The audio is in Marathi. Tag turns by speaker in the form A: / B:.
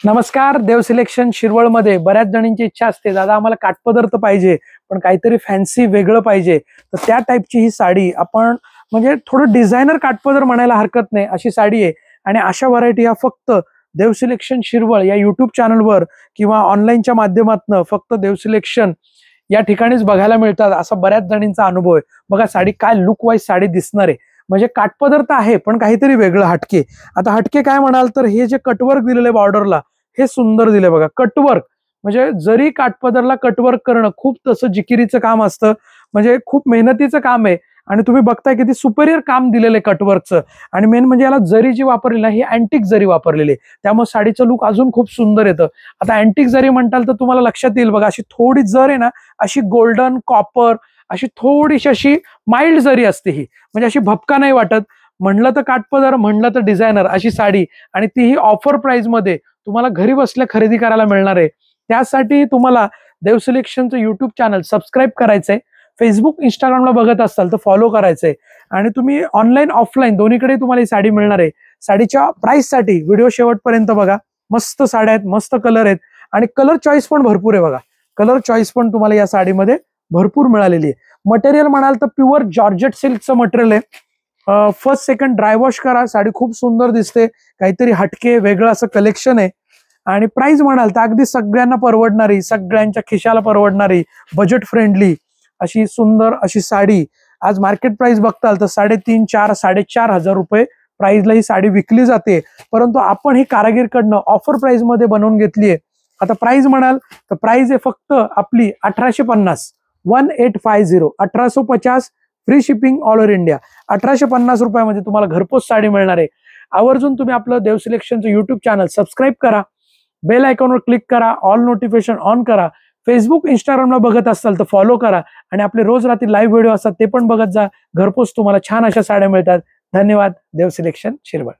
A: नमस्कार. देव सिलेक्शन शिरवळ मध्ये बऱ्याच जणांची इच्छा असते, दादा आम्हाला काठपदर तर पाहिजे पण काहीतरी फॅन्सी वेगळं पाहिजे. तर त्या टाईपची ही साडी आपण म्हणजे थोडं डिझायनर काठपदर म्हणायला हरकत नाही अशी साडी आहे. आणि अशा व्हरायटी ह्या फक्त देव सिलेक्शन शिरवळ या युट्यूब चॅनलवर किंवा ऑनलाईनच्या माध्यमातून फक्त देव सिलेक्शन या ठिकाणीच बघायला मिळतात असा बऱ्याच जणांचा अनुभव आहे. बघा साडी काय लुक वाईज साडी दिसणार आहे, म्हणजे काठपदर तर आहे पण काहीतरी वेगळं हटके. आता हटके काय म्हणाल तर हे जे कटवर्क दिलेले बॉर्डरला हे सुंदर दिले बघा. कटवर्क म्हणजे जरी काठपदरला कटवर्क करणं खूप तसं जिकिरीचं काम असतं, म्हणजे खूप मेहनतीचं काम आहे. आणि तुम्ही बघताय किती सुपेरियर काम दिलेलं आहे कटवर्कचं. आणि मेन म्हणजे याला जरी जी वापरलेली आहे ही अँटिक जरी वापरलेली आहे, त्यामुळे साडीचं लुक अजून खूप सुंदर येतं. आता अँटिक जरी म्हणताल तर तुम्हाला लक्षात येईल बघा, अशी थोडी जर आहे ना अशी गोल्डन कॉपर अशी थोडीशी अशी माइल्ड जरी असते ही, म्हणजे अशी भपका नाही वाटत. म्हणलं तर काठपदर, म्हणलं तर डिझायनर अशी साडी, आणि तीही ऑफर प्राइस मध्ये तुम्हाला घरी बसल्या खरेदी करायला मिळणार आहे. त्यासाठी तुम्हाला देव सिलेक्शनचं युट्यूब चॅनल सबस्क्राईब करायचंय. फेसबुक इंस्टाग्रामला बघत असाल तर फॉलो करायचंय. आणि तुम्ही ऑनलाईन ऑफलाईन दोन्हीकडे तुम्हाला ही साडी मिळणार आहे. साडीच्या प्राइस साठी व्हिडिओ शेवटपर्यंत बघा. मस्त साड्या आहेत, मस्त कलर आहेत आणि कलर चॉईस पण भरपूर आहे बघा. कलर चॉईस पण तुम्हाला या साडीमध्ये भरपूर मिळालेली आहे. मटेरियल म्हणाल तर प्युअर जॉर्जेट सिल्कचं मटेरियल आहे. फर्स्ट सेकंड ड्राय वॉश करा, साडी खूप सुंदर दिसते. काहीतरी हटके वेगळं असं कलेक्शन आहे. आणि प्राइस म्हणाल तर अगदी सगळ्यांना परवडणारी, सगळ्यांच्या खिशाला परवडणारी, बजेट फ्रेंडली अशी सुंदर अशी साडी. आज मार्केट प्राइस बघताल तर 3,500 4,500 रुपये प्राइसला ही साडी विकली जाते. परंतु आपण ही कारागीरकडनं ऑफर प्राइस मध्ये बनवून घेतली आहे. आता प्राइस म्हणाल तर प्राइस आहे फक्त आपली 1850, 1850 1850 free shipping all over India. 1850 रुपयामध्ये तुम्हाला घरपोच साडी मिळणार आहे. आवर्जून तुम्ही आपलं देव सिलेक्शनचं युट्यूब चॅनल सबस्क्राईब करा, बेल आयकॉनवर क्लिक करा, ऑल नोटिफिकेशन ऑन करा. फेसबुक इंस्टाग्रामला बघत असाल तर फॉलो करा आणि आपले रोज रात्री लाईव्ह व्हिडिओ असतात ते पण बघत जा. घरपोच तुम्हाला छान अशा साड्या मिळतात. धन्यवाद. देव सिलेक्शन शिरवळ.